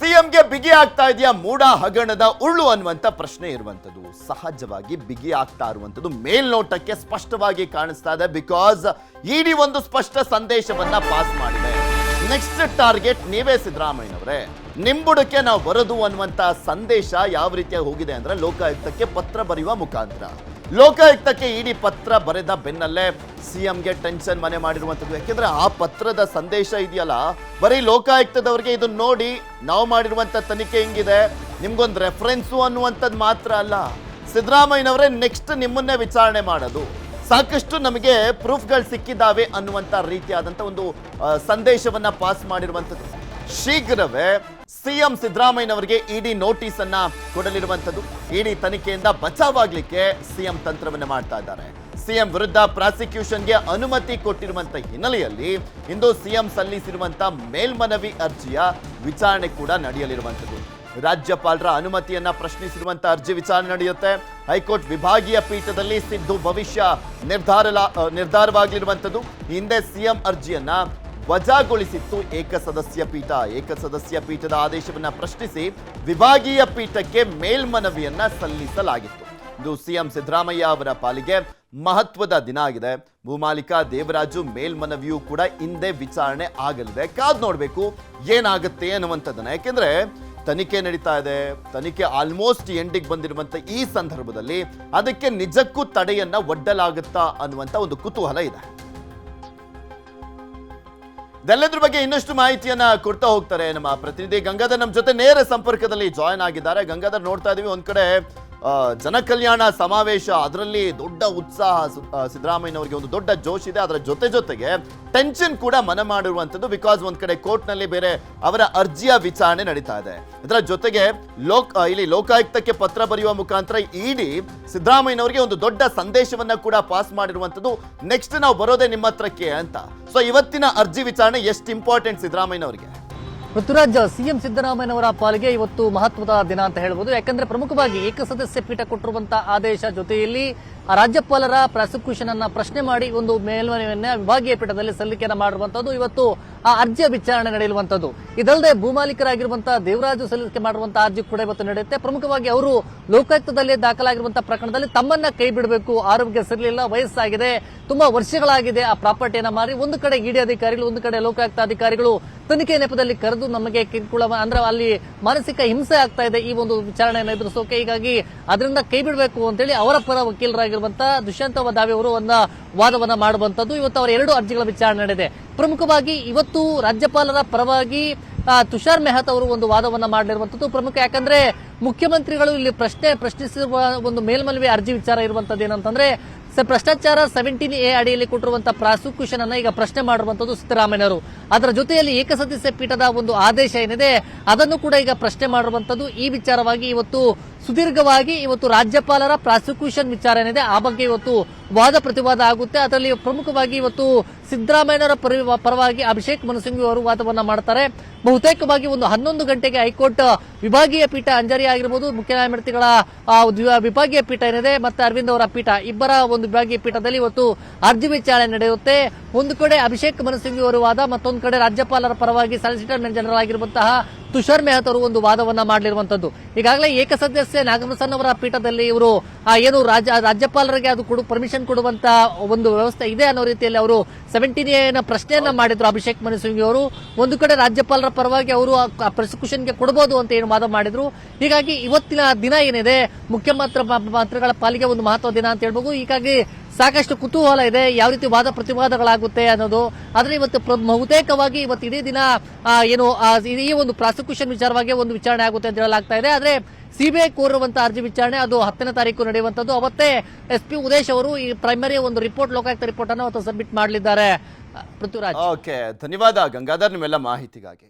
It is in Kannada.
ಸಿಎಂಗೆ ಬಿಗಿ ಆಗ್ತಾ ಇದೆಯಾ ಮೂಡ ಹಗರಣದ ಉಳ್ಳು ಅನ್ನುವಂತ ಪ್ರಶ್ನೆ ಇರುವಂತದ್ದು. ಸಹಜವಾಗಿ ಬಿಗಿ ಆಗ್ತಾ ಇರುವಂತದ್ದು ಮೇಲ್ನೋಟಕ್ಕೆ ಸ್ಪಷ್ಟವಾಗಿ ಕಾಣಿಸ್ತಾ ಇದೆ. ಬಿಕಾಸ್ ಇಡಿ ಒಂದು ಸ್ಪಷ್ಟ ಸಂದೇಶವನ್ನ ಪಾಸ್ ಮಾಡಿದೆ. ನೆಕ್ಸ್ಟ್ ಟಾರ್ಗೆಟ್ ನೀವೇ ಸಿದ್ದರಾಮಯ್ಯನವರೇ, ನಿಂಬುಡಕ್ಕೆ ನಾವು ಬರೋದು ಅನ್ನುವಂತ ಸಂದೇಶ ಯಾವ ರೀತಿಯಾಗಿ ಹೋಗಿದೆ ಅಂದ್ರೆ ಲೋಕಾಯುಕ್ತಕ್ಕೆ ಪತ್ರ ಬರೆಯುವ ಮುಖಾಂತರ. ಲೋಕಾಯುಕ್ತಕ್ಕೆ ಇಡಿ ಪತ್ರ ಬರೆದ ಬೆನ್ನಲ್ಲೇ ಸಿಎಂಗೆ ಟೆನ್ಷನ್ ಮನೆ ಮಾಡಿರುವಂಥದ್ದು. ಯಾಕೆಂದ್ರೆ ಆ ಪತ್ರದ ಸಂದೇಶ ಇದೆಯಲ್ಲ, ಬರೀ ಲೋಕಾಯುಕ್ತದವರಿಗೆ ಇದನ್ನ ನೋಡಿ ನಾವು ಮಾಡಿರುವಂಥ ತನಿಖೆ ಹಿಂಗಿದೆ, ನಿಮ್ಗೊಂದು ರೆಫರೆನ್ಸು ಅನ್ನುವಂಥದ್ದು ಮಾತ್ರ ಅಲ್ಲ, ಸಿದ್ದರಾಮಯ್ಯನವರೇ ನೆಕ್ಸ್ಟ್ ನಿಮ್ಮನ್ನೇ ವಿಚಾರಣೆ ಮಾಡೋದು, ಸಾಕಷ್ಟು ನಮಗೆ ಪ್ರೂಫ್ಗಳು ಸಿಕ್ಕಿದ್ದಾವೆ ಅನ್ನುವಂಥ ರೀತಿಯಾದಂಥ ಒಂದು ಸಂದೇಶವನ್ನ ಪಾಸ್ ಮಾಡಿರುವಂಥದ್ದು. ಶೀಘ್ರವೇ ಸಿಎಂ ಸಿದ್ದರಾಮಯ್ಯನವರಿಗೆ ಇಡಿ ನೋಟಿಸ್ ಅನ್ನ ಕೊಡಲಿರುವಂಥದ್ದು. ಇಡಿ ತನಿಖೆಯಿಂದ ಬಚಾವಾಗ್ಲಿಕ್ಕೆ ಸಿಎಂ ತಂತ್ರವನ್ನ ಮಾಡ್ತಾ ಇದ್ದಾರೆ. ಸಿಎಂ ವಿರುದ್ಧ ಪ್ರಾಸಿಕ್ಯೂಷನ್ಗೆ ಅನುಮತಿ ಕೊಟ್ಟಿರುವಂತ ಹಿನ್ನೆಲೆಯಲ್ಲಿ ಇಂದು ಸಿಎಂ ಸಲ್ಲಿಸಿರುವಂತ ಮೇಲ್ಮನವಿ ಅರ್ಜಿಯ ವಿಚಾರಣೆ ಕೂಡ ನಡೆಯಲಿರುವಂಥದ್ದು. ರಾಜ್ಯಪಾಲರ ಅನುಮತಿಯನ್ನ ಪ್ರಶ್ನಿಸಿರುವಂತ ಅರ್ಜಿ ವಿಚಾರಣೆ ನಡೆಯುತ್ತೆ. ಹೈಕೋರ್ಟ್ ವಿಭಾಗೀಯ ಪೀಠದಲ್ಲಿ ಸಿದ್ದು ಭವಿಷ್ಯ ನಿರ್ಧಾರವಾಗಲಿರುವಂಥದ್ದು. ಹಿಂದೆ ಸಿಎಂ ಅರ್ಜಿಯನ್ನ ವಜಾಗೊಳಿಸಿತ್ತು ಏಕಸದಸ್ಯ ಪೀಠ. ಏಕಸದಸ್ಯ ಪೀಠದ ಆದೇಶವನ್ನ ಪ್ರಶ್ನಿಸಿ ವಿಭಾಗೀಯ ಪೀಠಕ್ಕೆ ಮೇಲ್ಮನವಿಯನ್ನ ಸಲ್ಲಿಸಲಾಗಿತ್ತು. ಇದು ಸಿಎಂ ಸಿದ್ದರಾಮಯ್ಯ ಅವರ ಪಾಲಿಗೆ ಮಹತ್ವದ ದಿನ ಆಗಿದೆ. ಭೂಮಾಲೀಕ ದೇವರಾಜು ಮೇಲ್ಮನವಿಯೂ ಕೂಡ ಹಿಂದೆ ವಿಚಾರಣೆ ಆಗಲಿದೆ. ಕಾದ್ ನೋಡ್ಬೇಕು ಏನಾಗುತ್ತೆ ಅನ್ನುವಂಥದ್ದನ್ನ. ಯಾಕೆಂದ್ರೆ ತನಿಖೆ ನಡೀತಾ ಇದೆ, ತನಿಖೆ ಆಲ್ಮೋಸ್ಟ್ ಎಂಡಿಗೆ ಬಂದಿರುವಂತ ಈ ಸಂದರ್ಭದಲ್ಲಿ ಅದಕ್ಕೆ ನಿಜಕ್ಕೂ ತಡೆಯನ್ನ ಒಡ್ಡಲಾಗುತ್ತಾ ಅನ್ನುವಂತ ಒಂದು ಕುತೂಹಲ ಇದೆ. ಇದೆಲ್ಲದ್ರ ಬಗ್ಗೆ ಇನ್ನಷ್ಟು ಮಾಹಿತಿಯನ್ನ ಕೊಡ್ತಾ ಹೋಗ್ತಾರೆ ನಮ್ಮ ಪ್ರತಿನಿಧಿ ಗಂಗಾಧರ್. ನಮ್ಮ ಜೊತೆ ನೇರ ಸಂಪರ್ಕದಲ್ಲಿ ಜಾಯ್ನ್ ಆಗಿದ್ದಾರೆ. ಗಂಗಾಧರ್, ನೋಡ್ತಾ ಇದೀವಿ ಒಂದ್ ಕಡೆ ಜನಕಲ್ಯಾಣ ಸಮಾವೇಶ, ಅದರಲ್ಲಿ ದೊಡ್ಡ ಉತ್ಸಾಹ, ಸಿದ್ದರಾಮಯ್ಯನವರಿಗೆ ಒಂದು ದೊಡ್ಡ ಜೋಶ್ ಇದೆ. ಅದರ ಜೊತೆಗೆ ಟೆನ್ಷನ್ ಕೂಡ ಮನೆ ಮಾಡಿರುವಂಥದ್ದು. ಬಿಕಾಸ್ ಒಂದ್ ಕಡೆ ಕೋರ್ಟ್ ನಲ್ಲಿ ಬೇರೆ ಅವರ ಅರ್ಜಿಯ ವಿಚಾರಣೆ ನಡೀತಾ ಇದೆ. ಇದರ ಜೊತೆಗೆ ಇಲ್ಲಿ ಲೋಕಾಯುಕ್ತಕ್ಕೆ ಪತ್ರ ಬರೆಯುವ ಮುಖಾಂತರ ಇಡಿ ಸಿದ್ದರಾಮಯ್ಯನವರಿಗೆ ಒಂದು ದೊಡ್ಡ ಸಂದೇಶವನ್ನ ಕೂಡ ಪಾಸ್ ಮಾಡಿರುವಂಥದ್ದು. ನೆಕ್ಸ್ಟ್ ನಾವು ಬರೋದೇ ನಿಮ್ಮ ಹತ್ರಕ್ಕೆ ಅಂತ. ಸೊ ಇವತ್ತಿನ ಅರ್ಜಿ ವಿಚಾರಣೆ ಎಷ್ಟು ಇಂಪಾರ್ಟೆಂಟ್ ಸಿದ್ದರಾಮಯ್ಯನವರಿಗೆ? ಪೃಥ್ವಿರಾಜ್, ಸಿಎಂ ಸಿದ್ದರಾಮಯ್ಯನವರ ಪಾಲಿಗೆ ಇವತ್ತು ಮಹತ್ವದ ದಿನ ಅಂತ ಹೇಳ್ಬೋದು. ಯಾಕಂದ್ರೆ ಪ್ರಮುಖವಾಗಿ ಏಕಸದಸ್ಯ ಪೀಠ ಕೊಟ್ಟಿರುವಂತಹ ಆದೇಶ ಜೊತೆಯಲ್ಲಿ ರಾಜ್ಯಪಾಲರ ಪ್ರಾಸಿಕ್ಯೂಷನ್ ಅನ್ನ ಪ್ರಶ್ನೆ ಮಾಡಿ ಒಂದು ಮೇಲ್ಮನವಿಯನ್ನ ವಿಭಾಗೀಯ ಪೀಠದಲ್ಲಿ ಸಲ್ಲಿಕೆಯನ್ನ ಮಾಡಿರುವಂತದ್ದು. ಇವತ್ತು ಆ ಅರ್ಜಿಯ ವಿಚಾರಣೆ ನಡೆಯುವಂತದ್ದು. ಇದಲ್ಲದೆ ಭೂಮಾಲೀಕರಾಗಿರುವಂತಹ ದೇವರಾಜು ಸಲ್ಲಿಕೆ ಮಾಡಿರುವಂತಹ ಅರ್ಜಿ ಕೂಡ ಇವತ್ತು ನಡೆಯುತ್ತೆ. ಪ್ರಮುಖವಾಗಿ ಅವರು ಲೋಕಾಯುಕ್ತದಲ್ಲಿ ದಾಖಲಾಗಿರುವಂತಹ ಪ್ರಕರಣದಲ್ಲಿ ತಮ್ಮನ್ನ ಕೈ ಬಿಡಬೇಕು, ಆರೋಗ್ಯ ಸರಿಯಿಲ್ಲ, ವಯಸ್ಸಾಗಿದೆ, ತುಂಬಾ ವರ್ಷಗಳಾಗಿದೆ ಆ ಪ್ರಾಪರ್ಟಿಯನ್ನ ಮಾರಿ ಒಂದು ಕಡೆ ಇಡಿ ಅಧಿಕಾರಿಗಳು, ಒಂದು ಕಡೆ ಲೋಕಾಯುಕ್ತ ಅಧಿಕಾರಿಗಳು ತನಿಖೆ ನೆಪದಲ್ಲಿ ಕರೆದು ನಮಗೆ ಕಿರುಕುಳ ಅಂದ್ರೆ ಅಲ್ಲಿ ಮಾನಸಿಕ ಹಿಂಸೆ ಆಗ್ತಾ ಇದೆ ಈ ಒಂದು ವಿಚಾರಣೆಯನ್ನು ಎದುರಿಸೋಕೆ. ಹೀಗಾಗಿ ಅದರಿಂದ ಕೈ ಬಿಡಬೇಕು ಅಂತೇಳಿ ಅವರ ಪರ ವಕೀಲರಾಗಿರುವಂತಹ ದುಷ್ಯಂತ ವದಾವಿ ಅವರು ಒಂದು ವಾದವನ್ನ ಮಾಡುವಂತದ್ದು. ಇವತ್ತು ಅವರ 2 ಅರ್ಜಿಗಳ ವಿಚಾರಣೆ ನಡೆದಿದೆ. ಪ್ರಮುಖವಾಗಿ ಇವತ್ತು ರಾಜ್ಯಪಾಲರ ಪರವಾಗಿ ತುಷಾರ್ ಮೆಹ್ತಾ ಅವರು ಒಂದು ವಾದವನ್ನ ಮಾಡಲಿರುವಂತದ್ದು ಪ್ರಮುಖ. ಯಾಕಂದ್ರೆ ಮುಖ್ಯಮಂತ್ರಿಗಳು ಇಲ್ಲಿ ಪ್ರಶ್ನಿಸಿರುವ ಒಂದು ಮೇಲ್ಮನವಿ ಅರ್ಜಿ ವಿಚಾರ ಇರುವಂತದ್ದು ಏನಂತಂದ್ರೆ ಭ್ರಷ್ಟಾಚಾರ 17A ಅಡಿಯಲ್ಲಿ ಕೊಟ್ಟಿರುವಂತಹ ಪ್ರಾಸಿಕ್ಯೂಷನ್ ಅನ್ನ ಈಗ ಪ್ರಶ್ನೆ ಮಾಡಿರುವಂತದ್ದು ಸಿದ್ದರಾಮಯ್ಯನವರು. ಅದರ ಜೊತೆಯಲ್ಲಿ ಏಕಸದಸ್ಯ ಪೀಠದ ಒಂದು ಆದೇಶ ಏನಿದೆ ಅದನ್ನು ಕೂಡ ಈಗ ಪ್ರಶ್ನೆ ಮಾಡಿರುವಂತದ್ದು. ಈ ವಿಚಾರವಾಗಿ ಇವತ್ತು ಸುದೀರ್ಘವಾಗಿ ಇವತ್ತು ರಾಜ್ಯಪಾಲರ ಪ್ರಾಸಿಕ್ಯೂಷನ್ ವಿಚಾರ ಏನಿದೆ ಆ ಬಗ್ಗೆ ಇವತ್ತು ವಾದ ಪ್ರತಿವಾದ ಆಗುತ್ತೆ. ಅದರಲ್ಲಿ ಪ್ರಮುಖವಾಗಿ ಇವತ್ತು ಸಿದ್ದರಾಮಯ್ಯನವರ ಪರವಾಗಿ ಅಭಿಷೇಕ್ ಮನು ಸಿಂಘವಿ ಅವರು ವಾದವನ್ನ ಮಾಡ್ತಾರೆ. ಬಹುತೇಕವಾಗಿ ಒಂದು 11 ಗಂಟೆಗೆ ಹೈಕೋರ್ಟ್ ವಿಭಾಗೀಯ ಪೀಠ, ಅಂಜರಿ ಆಗಿರಬಹುದು ಮುಖ್ಯ ನ್ಯಾಯಮೂರ್ತಿಗಳ ವಿಭಾಗೀಯ ಪೀಠ ಏನಿದೆ ಮತ್ತೆ ಅರವಿಂದ್ ಅವರ ಪೀಠ, ಇಬ್ಬರ ಒಂದು ವಿಭಾಗೀಯ ಪೀಠದಲ್ಲಿ ಇವತ್ತು ಅರ್ಜಿ ವಿಚಾರಣೆ ನಡೆಯುತ್ತೆ. ಒಂದು ಕಡೆ ಅಭಿಷೇಕ್ ಮನು ಸಿಂಘವಿ ಅವರ ವಾದ, ಮತ್ತೊಂದು ಕಡೆ ರಾಜ್ಯಪಾಲರ ಪರವಾಗಿ ಸಾಲಿಸಿಟರ್ ಜನರಲ್ ಆಗಿರುವಂತಹ ತುಷಾರ್ ಮೆಹ್ತಾ ಅವರು ಒಂದು ವಾದವನ್ನ ಮಾಡಲಿರುವಂತದ್ದು. ಈಗಾಗಲೇ ಏಕಸದಸ್ಯ ನಾಗಮಸನ್ ಅವರ ಪೀಠದಲ್ಲಿ ಇವರು ಏನು ರಾಜ್ಯಪಾಲರಿಗೆ ಅದು ಪರ್ಮಿಷನ್ ಕೊಡುವಂತ ಒಂದು ವ್ಯವಸ್ಥೆ ಇದೆ ಅನ್ನೋ ರೀತಿಯಲ್ಲಿ ಅವರು 17A ಪ್ರಶ್ನೆಯನ್ನ ಮಾಡಿದ್ರು ಅಭಿಷೇಕ್ ಮನು ಸಿಂಘವಿ ಅವರು. ಒಂದು ಕಡೆ ರಾಜ್ಯಪಾಲರ ಪರವಾಗಿ ಅವರು ಪ್ರಾಸಿಕ್ಯೂಷನ್ಗೆ ಕೊಡಬಹುದು ಅಂತ ಏನು ವಾದ ಮಾಡಿದ್ರು. ಹೀಗಾಗಿ ಇವತ್ತಿನ ದಿನ ಏನಿದೆ ಮುಖ್ಯಮಂತ್ರಿಗಳ ಪಾಲಿಗೆ ಒಂದು ಮಹತ್ವದ ದಿನ ಅಂತ ಹೇಳ್ಬೋದು. ಹೀಗಾಗಿ ಸಾಕಷ್ಟು ಕುತೂಹಲ ಇದೆ ಯಾವ ರೀತಿ ವಾದ ಪ್ರತಿವಾದಗಳಾಗುತ್ತೆ ಅನ್ನೋದು. ಆದ್ರೆ ಇವತ್ತು ಬಹುತೇಕವಾಗಿ ಇವತ್ತು ಇಡೀ ದಿನ ಏನು ಈ ಒಂದು ಪ್ರಾಸಿಕ್ಯೂಷನ್ ವಿಚಾರವಾಗಿ ಒಂದು ವಿಚಾರಣೆ ಆಗುತ್ತೆ ಅಂತ ಹೇಳಲಾಗ್ತಾ ಇದೆ. ಆದ್ರೆ ಸಿಬಿಐ ಕೋರುವಂತಹ ಅರ್ಜಿ ವಿಚಾರಣೆ ಅದು 10ನೇ ತಾರೀಕು ನಡೆಯುವಂತದ್ದು. ಅವತ್ತೇ SP ಉದೇಶ್ ಅವರು ಈ ಪ್ರೈಮರಿ ಒಂದು ರಿಪೋರ್ಟ್, ಲೋಕಾಯುಕ್ತ ರಿಪೋರ್ಟ್ ಅನ್ನು ಅವತ್ತು ಸಬ್ಮಿಟ್ ಮಾಡಲಿದ್ದಾರೆ. ಪೃಥ್ವಿರಾಜ್, ಓಕೆ, ಧನ್ಯವಾದ ಗಂಗಾಧರ್ ನಿಮ್ಮೆಲ್ಲ ಮಾಹಿತಿಗಾಗಿ.